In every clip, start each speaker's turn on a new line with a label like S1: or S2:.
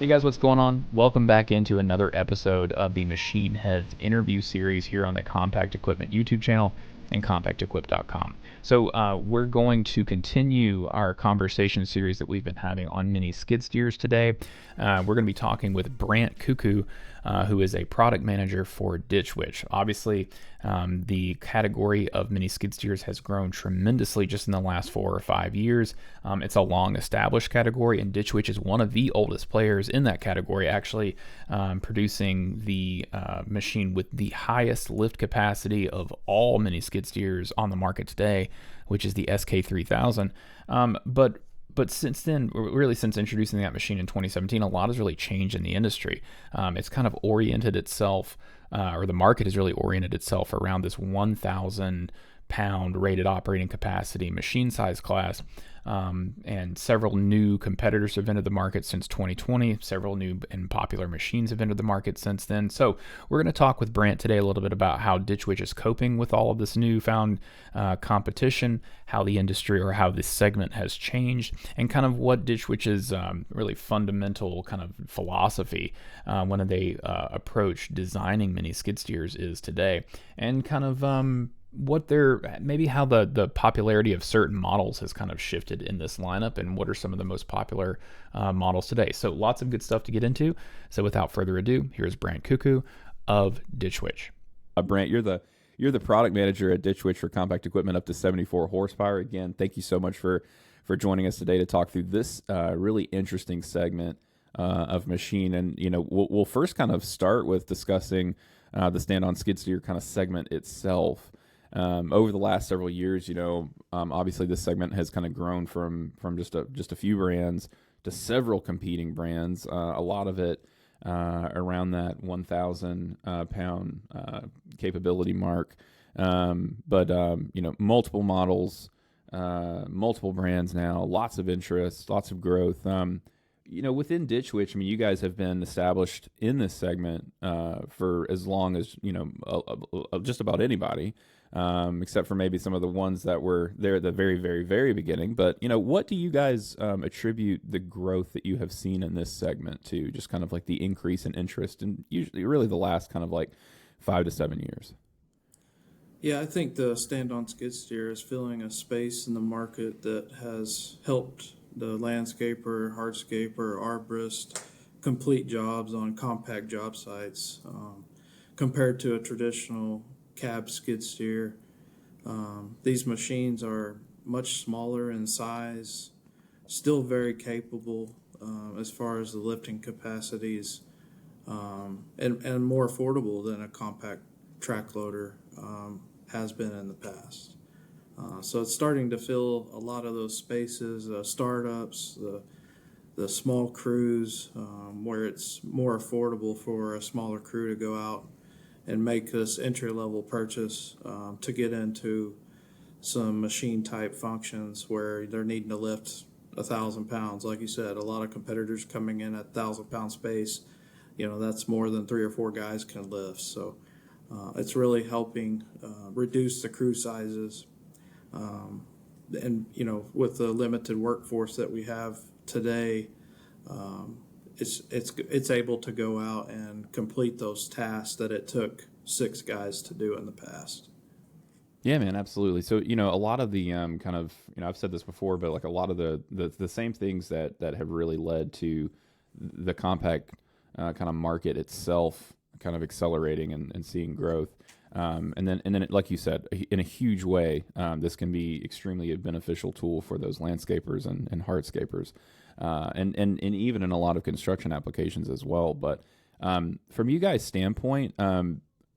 S1: Hey guys, what's going on? Welcome back into another episode of the Machine Heads interview series here on the Compact Equipment YouTube channel and compactequip.com. We're going to continue our conversation series that we've been having on mini skid steers today. We're going to be talking with Brant Kukuk, who is a product manager for Ditch Witch. Obviously, the category of mini skid steers has grown tremendously just in the last 4 or 5 years. It's a long established category, and Ditch Witch is one of the oldest players in that category, actually producing the machine with the highest lift capacity of all mini skid steers on the market today, which is the SK3000. But since then, really since introducing that machine in 2017, a lot has really changed in the industry. It's kind of oriented itself, or the market has really oriented itself around this 1,000 pound rated operating capacity machine size class. And several new competitors have entered the market since 2020. Several new and popular machines have entered the market since then. So we're going to talk with Brant today a little bit about how Ditch Witch is coping with all of this newfound competition, how the industry or how this segment has changed, and kind of what Ditch Witch's really fundamental kind of philosophy when they approach designing mini skid steers is today, and kind of what maybe how the popularity of certain models has kind of shifted in this lineup, and what are some of the most popular models today. So lots of good stuff to get into. So without further ado, here's Brant Kukuk of Ditch Witch.
S2: Brant, you're the product manager at Ditch Witch for compact equipment up to 74 horsepower. Again, thank you so much for joining us today to talk through this really interesting segment of machine. And we'll first kind of start with discussing the stand-on skid steer kind of segment itself. Over the last several years, obviously this segment has kind of grown from just a few brands to several competing brands. A lot of it around that 1,000 pound capability mark, but multiple models, multiple brands now, lots of interest, lots of growth. Within Ditch Witch, I mean, you guys have been established in this segment for as long as just about anybody. Except for maybe some of the ones that were there at the very, very, very beginning. But, what do you guys attribute the growth that you have seen in this segment to? Just kind of like the increase in interest in usually really the last kind of like 5 to 7 years?
S3: Yeah, I think the stand-on skid steer is filling a space in the market that has helped the landscaper, hardscaper, arborist complete jobs on compact job sites compared to a traditional cab skid steer. These machines are much smaller in size, still very capable as far as the lifting capacities, and more affordable than a compact track loader has been in the past. So it's starting to fill a lot of those spaces, startups, the small crews, where it's more affordable for a smaller crew to go out and make this entry-level purchase to get into some machine-type functions where they're needing to lift 1,000 pounds. Like you said, a lot of competitors coming in at 1,000-pound space, that's more than 3 or 4 guys can lift. So it's really helping reduce the crew sizes. And, with the limited workforce that we have today, it's able to go out and complete those tasks that it took 6 guys to do in the past.
S2: Yeah, man, absolutely. So, a lot of the kind of, I've said this before, but like a lot of the same things that have really led to the compact kind of market itself kind of accelerating and seeing growth. And then, like you said, in a huge way, this can be extremely a beneficial tool for those landscapers and hardscapers. And even in a lot of construction applications as well. But from you guys' standpoint,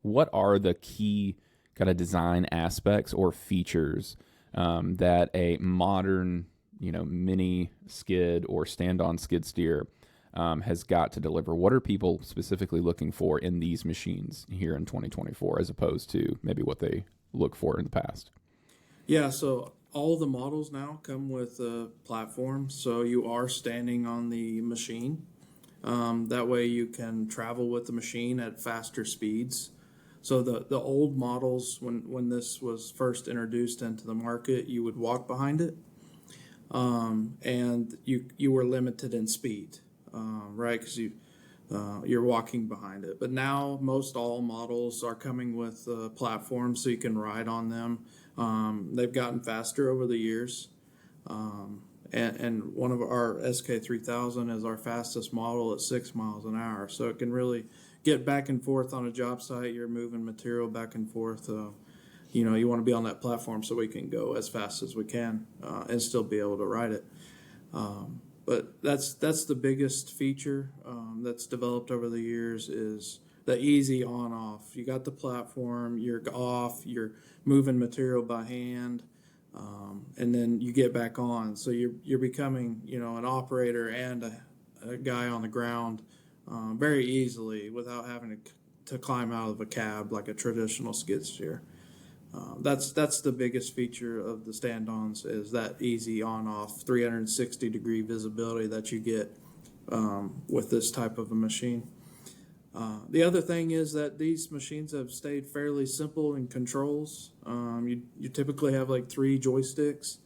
S2: what are the key kind of design aspects or features that a modern, mini skid or stand-on skid steer has got to deliver? What are people specifically looking for in these machines here in 2024 as opposed to maybe what they look for in the past?
S3: Yeah, so all the models now come with a platform, so you are standing on the machine. That way you can travel with the machine at faster speeds. So the old models, when this was first introduced into the market, you would walk behind it, and you were limited in speed. right? Because you're walking behind it. But now most all models are coming with platforms so you can ride on them. They've gotten faster over the years. And one of our SK3000 is our fastest model at 6 miles an hour. So it can really get back and forth on a job site. You're moving material back and forth. You want to be on that platform so we can go as fast as we can and still be able to ride it. But that's the biggest feature that's developed over the years is the easy on-off. You got the platform, you're off, you're moving material by hand, and then you get back on. So you're becoming an operator and a guy on the ground very easily without having to climb out of a cab like a traditional skid steer. That's the biggest feature of the stand-ons is that easy on-off 360-degree visibility that you get with this type of a machine. The other thing is that these machines have stayed fairly simple in controls. You typically have like 3 joysticks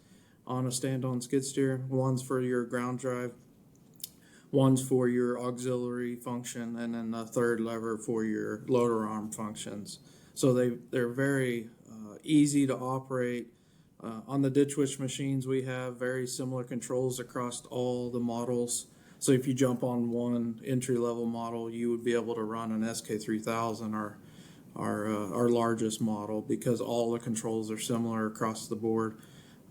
S3: on a stand-on skid steer. One's for your ground drive, one's for your auxiliary function, and then the third lever for your loader arm functions. So they're very easy to operate. On the Ditch Witch machines, we have very similar controls across all the models. So if you jump on one entry-level model, you would be able to run an SK3000, our largest model, because all the controls are similar across the board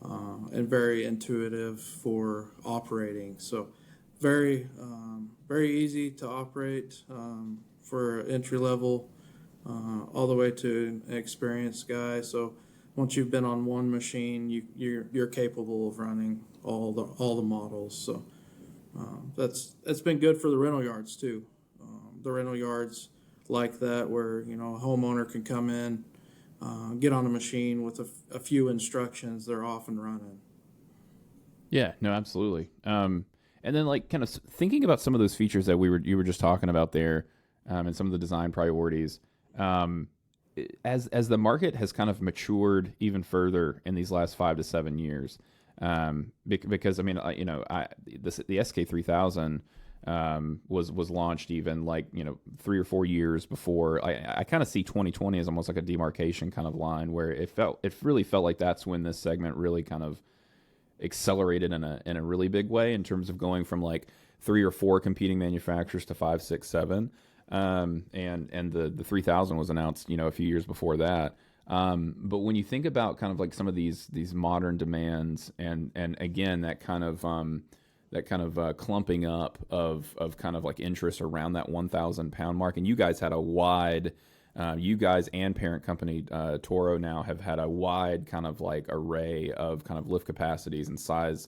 S3: and very intuitive for operating. So very easy to operate for entry-level all the way to an experienced guy. So once you've been on one machine, you're capable of running all the models. So that's been good for the rental yards too. The rental yards like that, where a homeowner can come in, get on a machine with a few instructions, they're off and running.
S2: Yeah, no, absolutely. And then like kind of thinking about some of those features that you were just talking about there, and some of the design priorities. As the market has kind of matured even further in these last 5 to 7 years, because I mean, the SK3000 was launched even like 3 or 4 years before. I kind of see 2020 as almost like a demarcation kind of line where it really felt like that's when this segment really kind of accelerated in a really big way in terms of going from like 3 or 4 competing manufacturers to 5, 6, 7. And the 3000 was announced, a few years before that. But when you think about kind of like some of these modern demands and again, that kind of clumping up of kind of like interest around that 1,000 pound mark, and you guys had a wide, you guys and parent company, Toro now have had a wide kind of like array of kind of lift capacities and size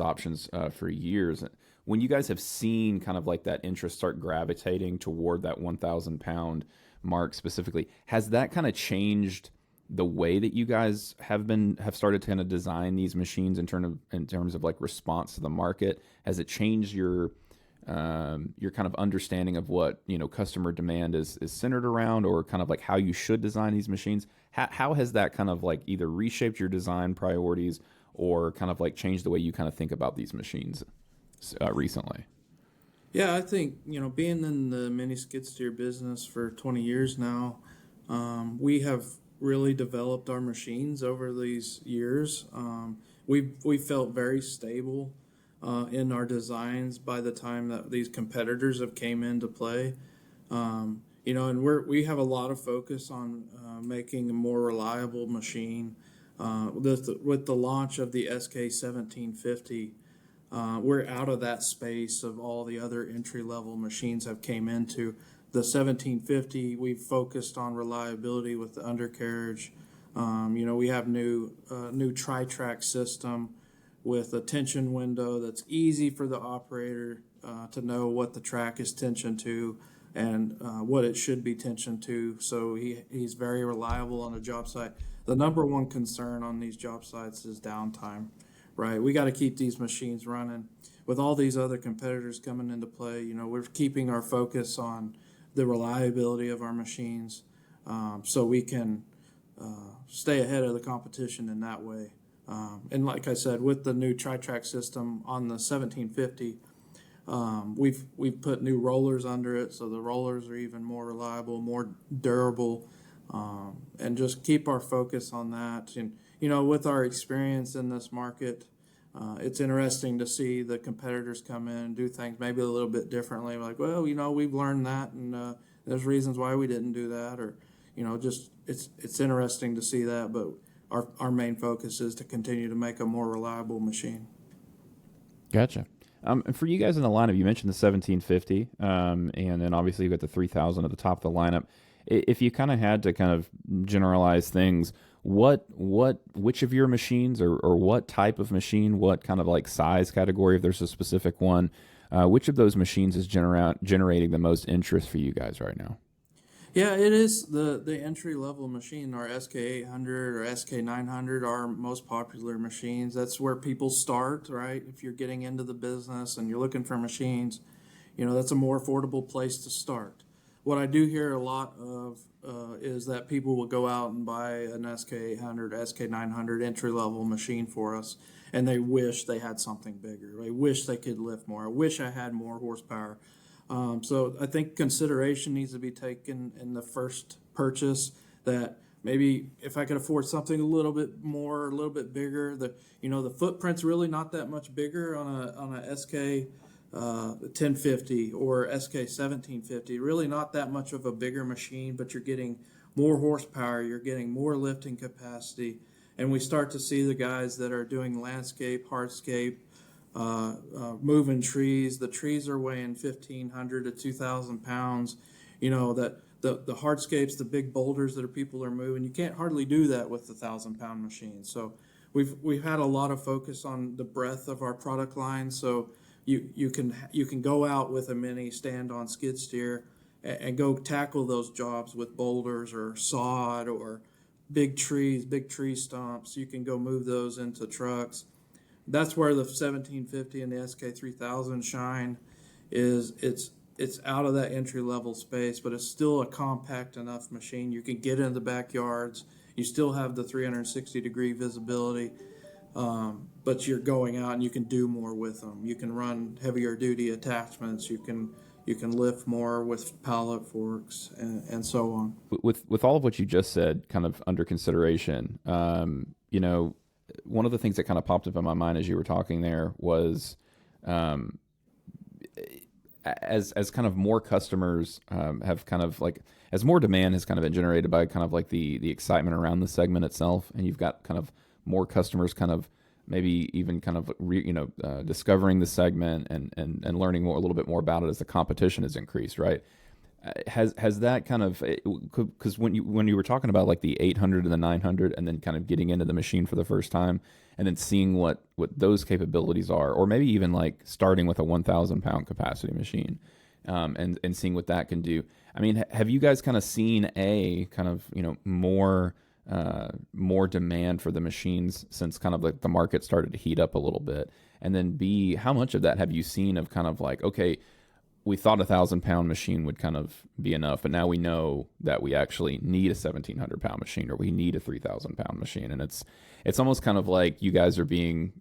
S2: options, for years. When you guys have seen kind of like that interest start gravitating toward that 1,000 pound mark specifically, has that kind of changed the way that you guys have started to kind of design these machines in terms of like response to the market? Has it changed your kind of understanding of what customer demand is centered around, or kind of like how you should design these machines? How has that kind of like either reshaped your design priorities or kind of like changed the way you kind of think about these machines recently?
S3: Yeah, I think being in the mini skid steer business for 20 years now, we have really developed our machines over these years. We felt very stable in our designs by the time that these competitors have came into play. And we have a lot of focus on making a more reliable machine. With the launch of the SK1750, we're out of that space of all the other entry-level machines have came into. The 1750, we've focused on reliability with the undercarriage. We have new tri-track system with a tension window that's easy for the operator to know what the track is tensioned to and what it should be tensioned to. So he's very reliable on a job site. The number one concern on these job sites is downtime, right? We got to keep these machines running. With all these other competitors coming into play, we're keeping our focus on the reliability of our machines, so we can stay ahead of the competition in that way. And like I said, with the new tri-track system on the 1750, We've put new rollers under it, so the rollers are even more reliable, more durable, and just keep our focus on that. And with our experience in this market, it's interesting to see the competitors come in and do things maybe a little bit differently. Like, well, we've learned that, and there's reasons why we didn't do that, or just it's interesting to see that. But our main focus is to continue to make a more reliable machine.
S2: Gotcha. And for you guys in the lineup, you mentioned the 1750, and then obviously you got the 3000 at the top of the lineup. If you kind of had to kind of generalize things, which of your machines or what type of machine, what kind of like size category, if there's a specific one, which of those machines is generating the most interest for you guys right now?
S3: Yeah, it is the entry level machine. Our SK800 or SK900 are our most popular machines. That's where people start, right? If you're getting into the business and you're looking for machines, that's a more affordable place to start. What I do hear a lot of is that people will go out and buy an SK800, SK900 entry level machine for us, and they wish they had something bigger. They wish they could lift more. I wish I had more horsepower. So I think consideration needs to be taken in the first purchase, that maybe if I could afford something a little bit more, a little bit bigger, the footprint's really not that much bigger on a SK 1050 or SK 1750. Really not that much of a bigger machine, but you're getting more horsepower, you're getting more lifting capacity, and we start to see the guys that are doing landscape, hardscape, moving trees. The trees are weighing 1,500 to 2,000 pounds. That the hardscapes, the big boulders that people are moving, you can't hardly do that with the 1,000-pound machine. So we've had a lot of focus on the breadth of our product line. So you can go out with a mini stand-on skid steer and go tackle those jobs with boulders or sod or big trees, big tree stumps. You can go move those into trucks. That's where the 1750 and the SK3000 shine. It's out of that entry level space, but it's still a compact enough machine. You can get in the backyards. You still have the 360-degree visibility, but you're going out and you can do more with them. You can run heavier duty attachments. You can lift more with pallet forks and so on.
S2: With all of what you just said, kind of under consideration, one of the things that kind of popped up in my mind as you were talking there was, as kind of more customers have kind of like, as more demand has kind of been generated by kind of like the excitement around the segment itself, and you've got kind of more customers kind of maybe even kind of discovering the segment and learning a little bit more about it as the competition has increased, right? Has that kind of, because when you were talking about like the 800 and the 900 and then kind of getting into the machine for the first time and then seeing what those capabilities are, or maybe even like starting with a 1,000-pound capacity machine, and seeing what that can do. I mean, have you guys kind of seen more demand for the machines since kind of like the market started to heat up a little bit? And then B, how much of that have you seen of kind of like, okay, we thought 1,000-pound machine would kind of be enough, but now we know that we actually need a 1,700-pound machine, or we need a 3,000-pound machine, and it's almost kind of like you guys are being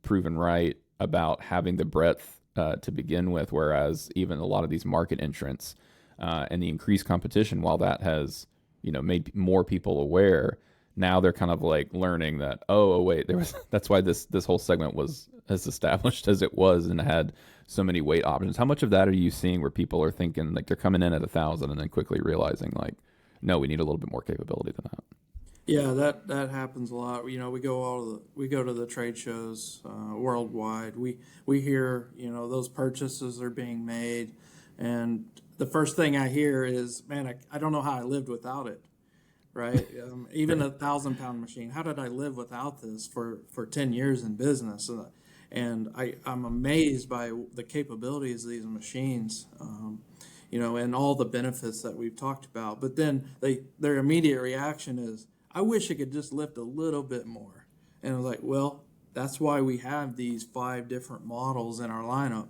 S2: proven right about having the breadth to begin with, whereas even a lot of these market entrants and the increased competition, while that has made more people aware, now they're kind of like learning that wait, that's why this whole segment was as established as it was and had so many weight options. How much of that are you seeing where people are thinking like they're coming in at 1,000 and then quickly realizing like, no, we need a little bit more capability than that?
S3: Yeah, that happens a lot. We go to the trade shows worldwide. We hear those purchases are being made, and the first thing I hear is, man, I don't know how I lived without it. Right? Even a 1,000-pound machine. How did I live without this for 10 years in business? And I'm amazed by the capabilities of these machines, and all the benefits that we've talked about. But then their immediate reaction is, I wish I could just lift a little bit more. And I was like, well, that's why we have these 5 different models in our lineup.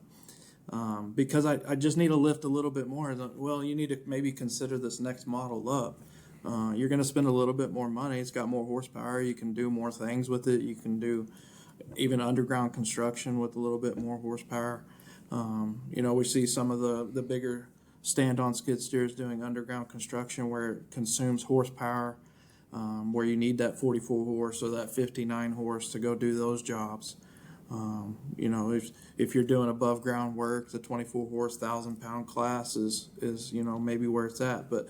S3: Because I just need to lift a little bit more. Well, you need to maybe consider this next model up. You're going to spend a little bit more money. It's got more horsepower. You can do more things with it. You can do even underground construction with a little bit more horsepower. We see some of the bigger stand-on skid steers doing underground construction where it consumes horsepower, where you need that 44 horse or that 59 horse to go do those jobs. If you're doing above ground work, the 24 horse 1,000-pound class is maybe where it's at. But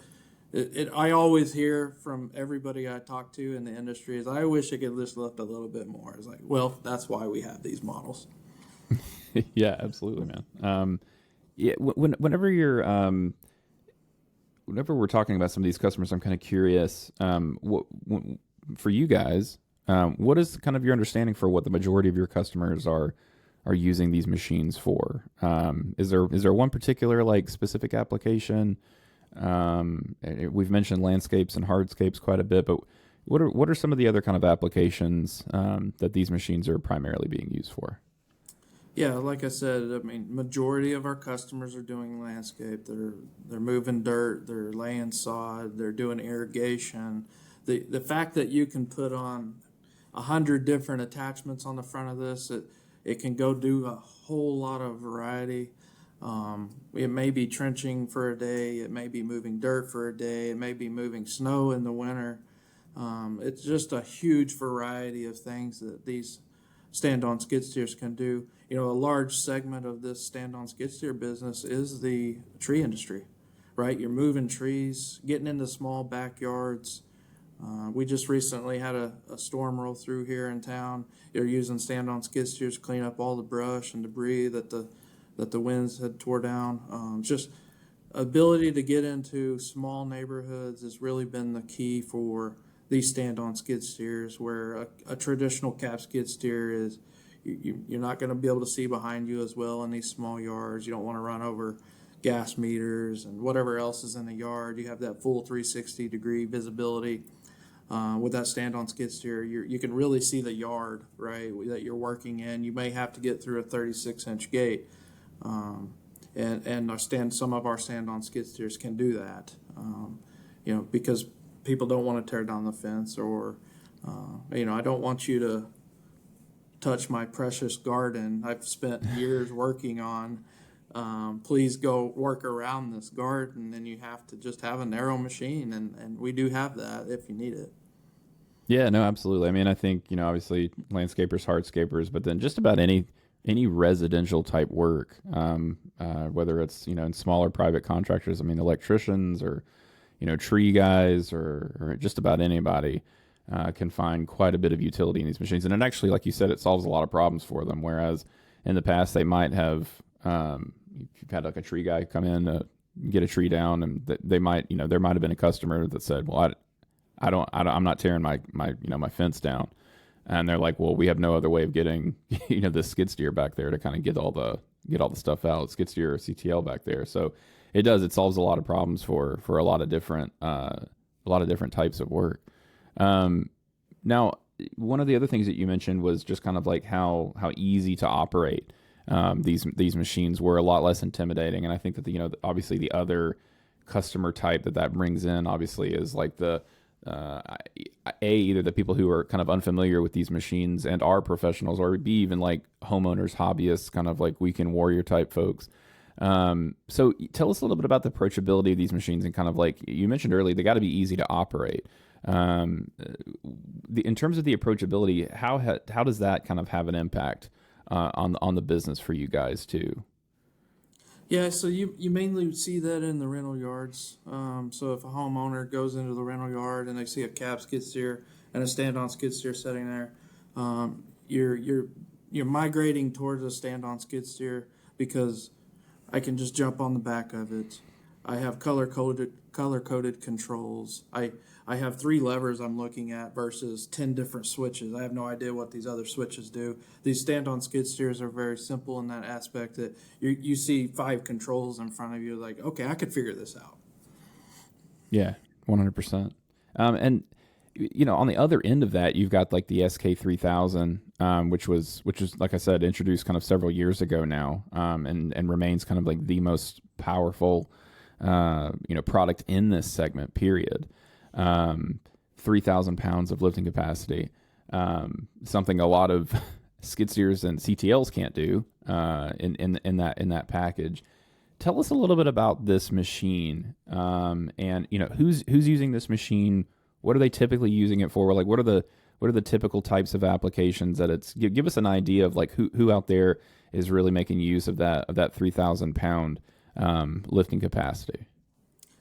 S3: I always hear from everybody I talk to in the industry is I wish I could just lift a little bit more. It's like, well, that's why we have these models.
S2: Yeah, absolutely, man. Whenever we're talking about some of these customers, I'm kind of curious. For you guys, what is kind of your understanding for what the majority of your customers are using these machines for? Is there one particular like specific application? We've mentioned landscapes and hardscapes quite a bit, but what are some of the other kind of applications that these machines are primarily being used for?
S3: Yeah, like I said, I mean, majority of our customers are doing landscape. They're moving dirt, they're laying sod, they're doing irrigation. The fact that you can put on 100 different attachments on the front of this, it can go do a whole lot of variety. It may be trenching for a day, it may be moving dirt for a day, it may be moving snow in the winter. It's just a huge variety of things that these stand-on skid steers can do. A large segment of this stand-on skid steer business is the tree industry, right? You're moving trees, getting into small backyards. We just recently had a storm roll through here in town. They're using stand-on skid steers to clean up all the brush and debris that the winds had tore down. Just ability to get into small neighborhoods has really been the key for these stand-on skid steers, where a traditional cab skid steer is you're not going to be able to see behind you as well in these small yards. You don't want to run over gas meters and whatever else is in the yard. You have that full 360-degree visibility. With that stand-on skid steer, you can really see the yard, right, that you're working in. You may have to get through a 36-inch gate, and some of our stand-on skid steers can do that, because people don't want to tear down the fence, or I don't want you to touch my precious garden I've spent years working on. Please go work around this garden, and you have to just have a narrow machine, and we do have that if you need it.
S2: Yeah, no, absolutely. I mean, I think, obviously landscapers, hardscapers, but then just about any residential type work, whether it's, in smaller private contractors, I mean, electricians or, tree guys or just about anybody can find quite a bit of utility in these machines. And it actually, like you said, it solves a lot of problems for them. Whereas in the past, they might have, you've had like a tree guy come in to get a tree down, and they might, there might have been a customer that said, well, I'm not tearing my fence down. And they're like, well, we have no other way of getting, this skid steer back there to kind of get all the stuff out, skid steer or CTL back there. So it solves a lot of problems for a lot of different types of work. Now, one of the other things that you mentioned was just kind of like how easy to operate these machines were, a lot less intimidating. And I think that obviously the other customer type that brings in obviously is like the either the people who are kind of unfamiliar with these machines and are professionals, or B, even like homeowners, hobbyists, kind of like weekend warrior type folks. So tell us a little bit about the approachability of these machines, and kind of like you mentioned earlier, they got to be easy to operate. In terms of the approachability, how does that kind of have an impact on the business for you guys too?
S3: Yeah, so you mainly see that in the rental yards. So if a homeowner goes into the rental yard and they see a cab skid steer and a stand-on skid steer sitting there, you're migrating towards a stand-on skid steer because I can just jump on the back of it. I have color-coded controls. I have 3 levers I'm looking at versus 10 different switches. I have no idea what these other switches do. These stand-on skid steers are very simple in that aspect that you see 5 controls in front of you, like, okay, I could figure this out.
S2: Yeah, 100%. And on the other end of that, you've got like the SK3000, which was like I said, introduced kind of several years ago now, and remains kind of like the most powerful product in this segment, period. 3,000 pounds of lifting capacity, something a lot of skid steers and CTLs can't do in that package. Tell us a little bit about this machine, and who's using this machine. What are they typically using it for? Like, what are the typical types of applications that it's? Give us an idea of like who out there is really making use of that 3,000 pound lifting capacity.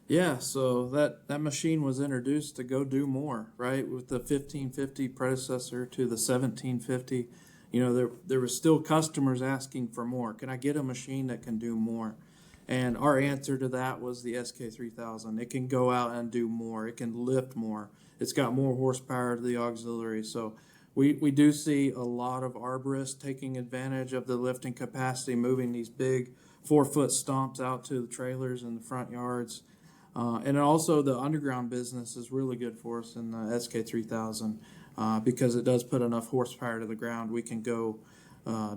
S3: Yeah, so that machine was introduced to go do more, right? With the 1550 predecessor to the 1750, there were still customers asking for more. Can I get a machine that can do more? And our answer to that was the SK3000. It can go out and do more. It can lift more. It's got more horsepower to the auxiliary. So we do see a lot of arborists taking advantage of the lifting capacity, moving these big 4-foot stomps out to the trailers in the front yards. And also the underground business is really good for us in the SK3000 because it does put enough horsepower to the ground. We can go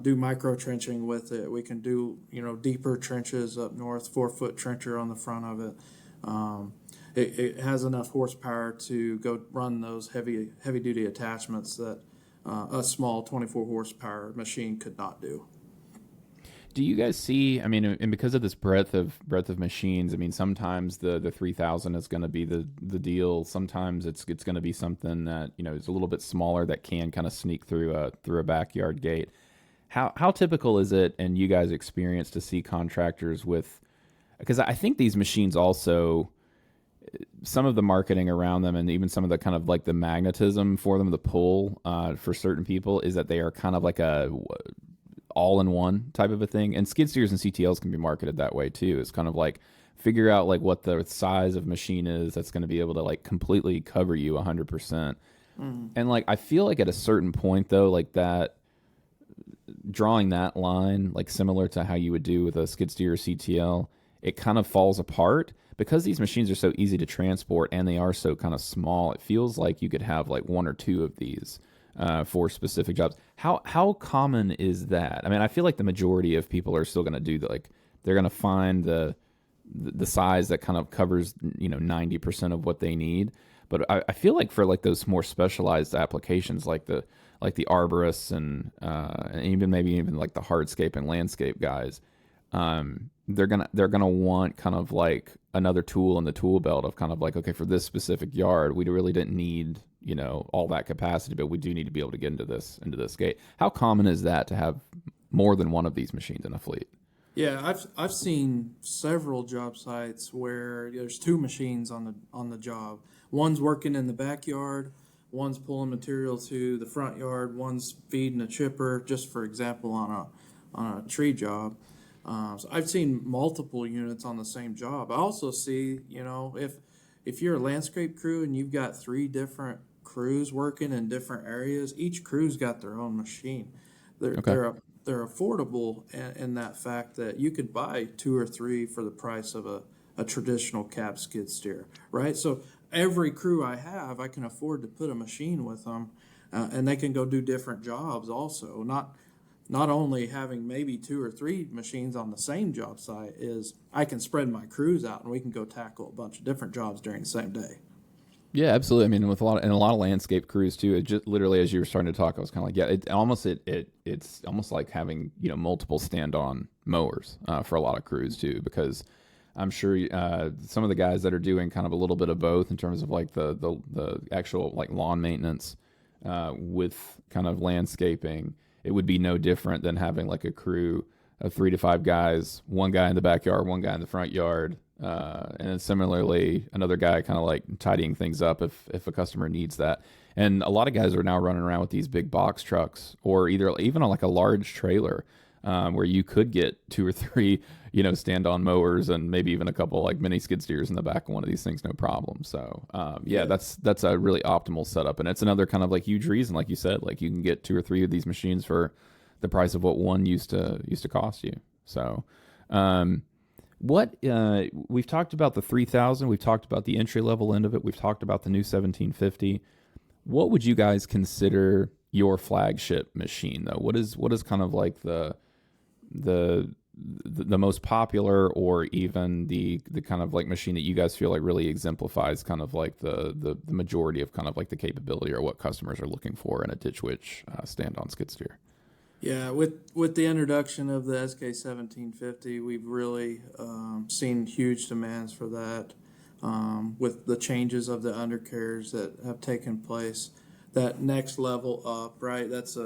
S3: do micro trenching with it. We can do deeper trenches up north, 4-foot trencher on the front of it. It has enough horsepower to go run those heavy duty attachments that a small 24 horsepower machine could not do.
S2: Do you guys see? I mean, and because of this breadth of machines, I mean, sometimes the 3,000 is going to be the deal. Sometimes it's going to be something that is a little bit smaller that can kind of sneak through a backyard gate. How typical is it, and you guys experience to see contractors with? Because I think these machines also, some of the marketing around them, and even some of the kind of like the magnetism for them, the pull for certain people, is that they are kind of like a all-in-one type of a thing. And skid steers and CTLs can be marketed that way too. It's kind of like figure out like what the size of machine is that's going to be able to like completely cover you 100%. And like I feel like at a certain point though, like that drawing that line, like similar to how you would do with a skid steer or CTL, it kind of falls apart because these machines are so easy to transport and they are so kind of small. It feels like you could have like one or two of these for specific jobs. How common is that? I mean, I feel like the majority of people are still going to do like they're going to find the size that kind of covers 90% of what they need. But I feel like for like those more specialized applications, like the arborists and even like the hardscape and landscape guys, they're gonna want kind of like another tool in the tool belt of kind of like, okay, for this specific yard, we really didn't need all that capacity, but we do need to be able to get into this gate. How common is that to have more than one of these machines in a fleet?
S3: Yeah, I've seen several job sites where there's two machines on the job. One's working in the backyard, one's pulling material to the front yard, one's feeding a chipper, just for example, on a tree job. So I've seen multiple units on the same job. I also see, if you're a landscape crew and you've got 3 different crews working in different areas, each crew's got their own machine. They're affordable in that fact that you could buy 2 or 3 for the price of a traditional cab skid steer, right? So every crew I have, I can afford to put a machine with them, and they can go do different jobs also. Not only having maybe 2 or 3 machines on the same job site is I can spread my crews out and we can go tackle a bunch of different jobs during the same day.
S2: Yeah, absolutely. I mean, with a lot of landscape crews too. It just literally, as you were starting to talk, I was kind of like, yeah, it's almost like having multiple stand-on mowers for a lot of crews too, because I'm sure some of the guys that are doing kind of a little bit of both in terms of like the actual like lawn maintenance with kind of landscaping, it would be no different than having like a crew of 3 to 5 guys, one guy in the backyard, one guy in the front yard. And then similarly, another guy kind of like tidying things up if a customer needs that. And a lot of guys are now running around with these big box trucks or even on like a large trailer where you could get 2 or 3, stand-on mowers and maybe even a couple like mini skid steers in the back of one of these things, no problem. So that's a really optimal setup. And it's another kind of like huge reason, like you said, like you can get 2 or 3 of these machines for the price of what one used to cost you. So, we've talked about the 3,000, we've talked about the entry level end of it, we've talked about the new 1750. What would you guys consider your flagship machine though? What is kind of like the most popular, or even the kind of like machine that you guys feel like really exemplifies kind of like the majority of kind of like the capability or what customers are looking for in a ditch witch stand-on skid steer?
S3: Yeah, with the introduction of the SK 1750, we've really seen huge demands for that. With the changes of the undercarriage that have taken place, that next level up, right? That's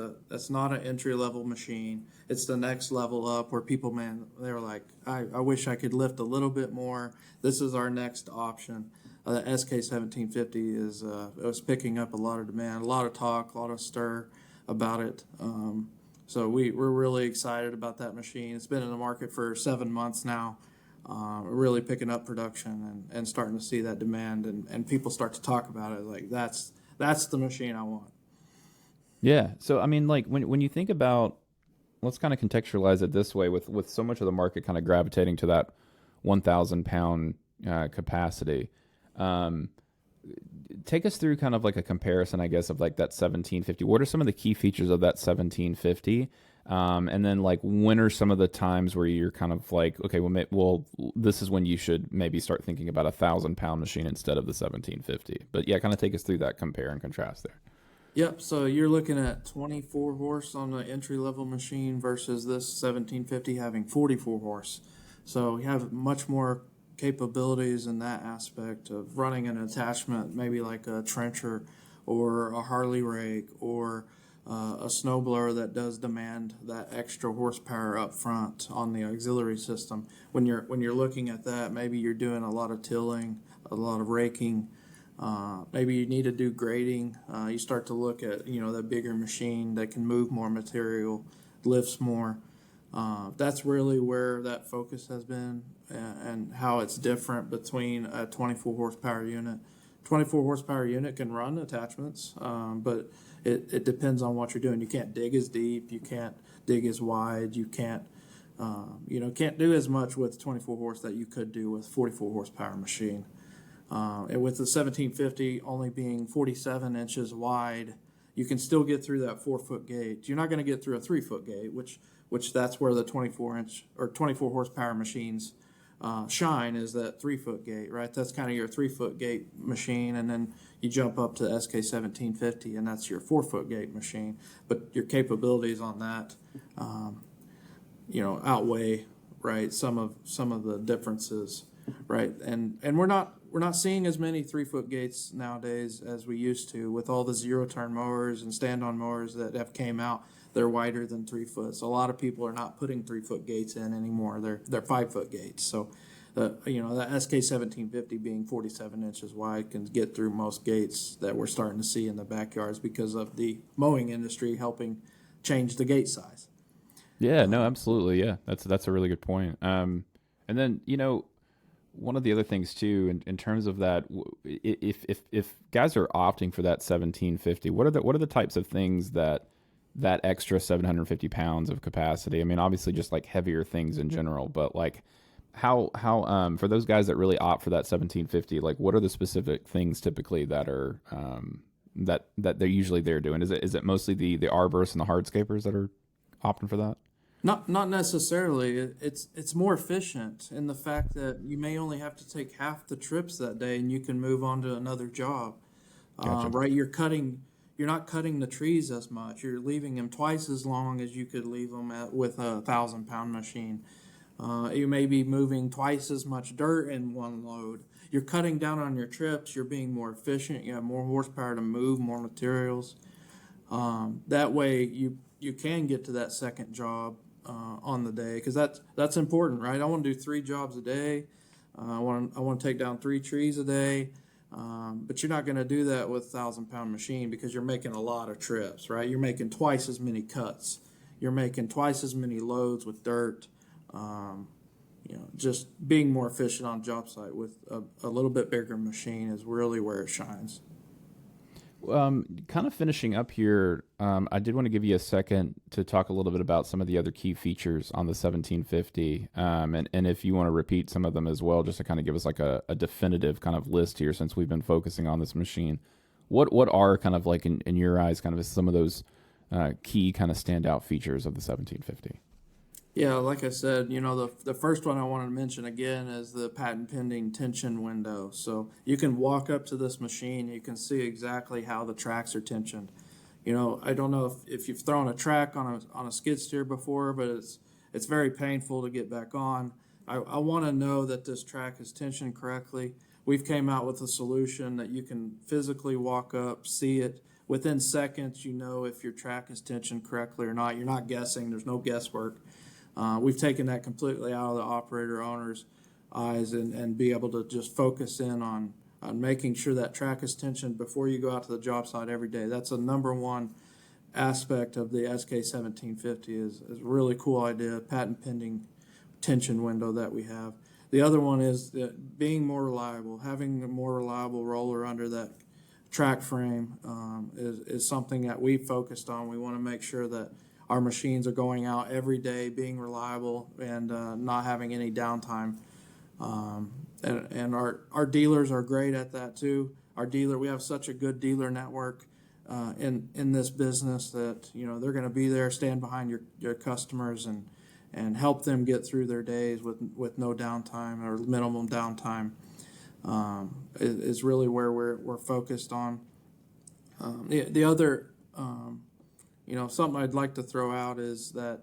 S3: not an entry level machine. It's the next level up where people, man, they're like, I wish I could lift a little bit more. This is our next option. The SK 1750 is it was picking up a lot of demand, a lot of talk, a lot of stir about it. So we're really excited about that machine. It's been in the market for 7 months now. We're really picking up production and starting to see that demand, and people start to talk about it like that's the machine I want.
S2: Yeah. So I mean, like when you think about, let's kind of contextualize it this way, with so much of the market kind of gravitating to that 1,000 pound capacity. Um, Take us through kind of like a comparison, I guess, of like that 1750. What are some of the key features of that 1750? And then like when are some of the times where you're kind of like, okay, well, this is when you should maybe start thinking about 1,000 pound machine instead of the 1750. But yeah, kind of take us through that compare and contrast there.
S3: Yep. So you're looking at 24 horse on the entry level machine versus this 1750 having 44 horse. So we have much more capabilities in that aspect of running an attachment, maybe like a trencher or a Harley rake or a snowblower that does demand that extra horsepower up front on the auxiliary system. When you're looking at that, maybe you're doing a lot of tilling, a lot of raking. Maybe you need to do grading. You start to look at that bigger machine that can move more material, lifts more. That's really where that focus has been, and how it's different between a 24 horsepower unit. 24 horsepower unit can run attachments, but it depends on what you're doing. You can't dig as deep. You can't dig as wide. You can't do as much with 24 horse that you could do with 44 horsepower machine. And with the 1750 only being 47 inches wide, you can still get through that 4 foot gate. You're not going to get through a 3 foot gate, which that's where the 24 inch or 24 horsepower machines shine, is that 3 foot gate, right? That's kind of your 3 foot gate machine, and then you jump up to SK 1750, and that's your 4 foot gate machine. But your capabilities on that, outweigh, right, some of the differences, right? And we're not seeing as many 3 foot gates nowadays as we used to, with all the zero turn mowers and stand on mowers that have came out. They're wider than 3 foot, so a lot of people are not putting 3 foot gates in anymore. They're 5 foot gates. So that SK 1750 being 47 inches wide can get through most gates that we're starting to see in the backyards because of the mowing industry helping change the gate size.
S2: Yeah, no, absolutely. Yeah, that's a really good point. And then one of the other things too, in terms of that, if guys are opting for that 1750, what are the types of things that extra 750 pounds of capacity? I mean, obviously just like heavier things in general, but like how for those guys that really opt for that 1750, like what are the specific things typically that are that they're doing? Is it mostly the arborists and the hardscapers that are opting for that?
S3: Not necessarily. It's more efficient in the fact that you may only have to take half the trips that day, and you can move on to another job.
S2: Gotcha.
S3: Right? You're not cutting the trees as much. You're leaving them twice as long as you could leave them with a 1,000 pound machine. You may be moving twice as much dirt in one load. You're cutting down on your trips. You're being more efficient. You have more horsepower to move, more materials. That way, you can get to that second job on the day, because that's important, right? I want to do 3 jobs a day. I want to take down 3 trees a day. But you're not going to do that with a 1,000 pound machine, because you're making a lot of trips, right? You're making twice as many cuts. You're making twice as many loads with dirt. Just being more efficient on job site with a little bit bigger machine is really where it shines.
S2: Kind of finishing up here, I did want to give you a second to talk a little bit about some of the other key features on the 1750, and if you want to repeat some of them as well, just to kind of give us like a definitive kind of list here, since we've been focusing on this machine. What are kind of like in your eyes kind of some of those key kind of standout features of the 1750?
S3: Yeah, like I said, the first one I wanted to mention again is the patent pending tension window. So you can walk up to this machine, you can see exactly how the tracks are tensioned. I don't know if you've thrown a track on a skid steer before, but it's very painful to get back on. I want to know that this track is tensioned correctly. We've came out with a solution that you can physically walk up, see it. Within seconds, if your track is tensioned correctly or not. You're not guessing. There's no guesswork. We've taken that completely out of the operator owner's eyes and be able to just focus in on making sure that track is tensioned before you go out to the job site every day. That's the number one aspect of the SK1750 is a really cool idea, patent pending tension window that we have. The other one is that being more reliable, having a more reliable roller under that track frame is something that we focused on. We want to make sure that our machines are going out every day, being reliable and not having any downtime. And our dealers are great at that too. We have such a good dealer network in this business that they're going to be there, stand behind your customers and help them get through their days with no downtime or minimum downtime. Is really where we're focused on. The other something I'd like to throw out is that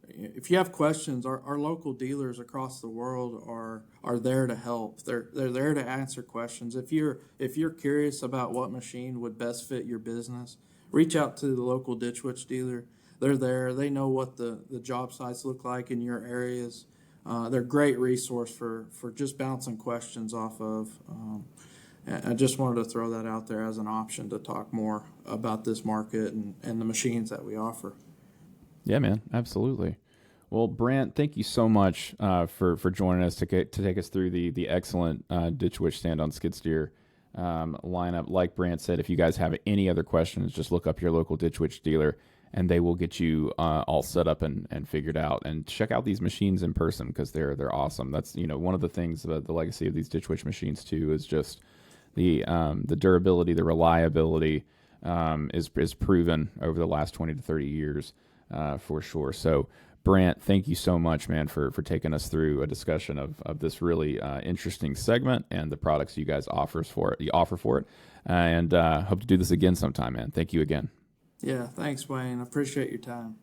S3: if you have questions, our local dealers across the world are there to help. They're there to answer questions. If you're curious about what machine would best fit your business, reach out to the local Ditch Witch dealer. They're there. They know what the job sites look like in your areas. They're a great resource for just bouncing questions off of. I just wanted to throw that out there as an option to talk more about this market and the machines that we offer.
S2: Yeah, man, absolutely. Well, Brant, thank you so much for joining us to take us through the excellent Ditch Witch stand-on skid steer lineup. Like Brant said, if you guys have any other questions, just look up your local Ditch Witch dealer, and they will get you all set up and figured out. And check out these machines in person because they're awesome. That's one of the things about the legacy of these Ditch Witch machines too is just the durability, the reliability is proven over the last 20 to 30 years for sure. So Brant, thank you so much, man, for taking us through a discussion of this really interesting segment and the products you guys offer for it. And hope to do this again sometime, man. Thank you again.
S3: Yeah, thanks, Wayne. I appreciate your time.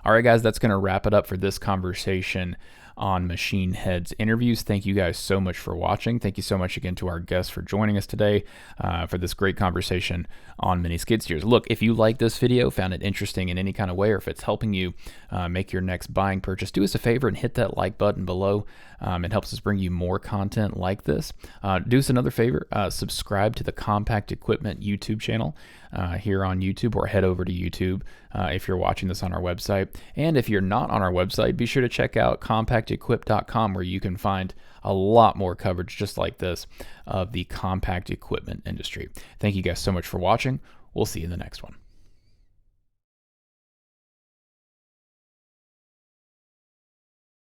S1: All right, guys, that's going to wrap it up for this conversation on Machine Heads interviews. Thank you guys so much for watching. Thank you so much again to our guests for joining us today for this great conversation on mini skid steers. Look, if you like this video, found it interesting in any kind of way, or if it's helping you make your next buying purchase, do us a favor and hit that like button below. It helps us bring you more content like this. Do us another favor, subscribe to the Compact Equipment YouTube channel here on YouTube, or head over to YouTube if you're watching this on our website. And if you're not on our website, be sure to check out compactequip.com, where you can find a lot more coverage just like this of the compact equipment industry. Thank you guys so much for watching. We'll see you in the next one.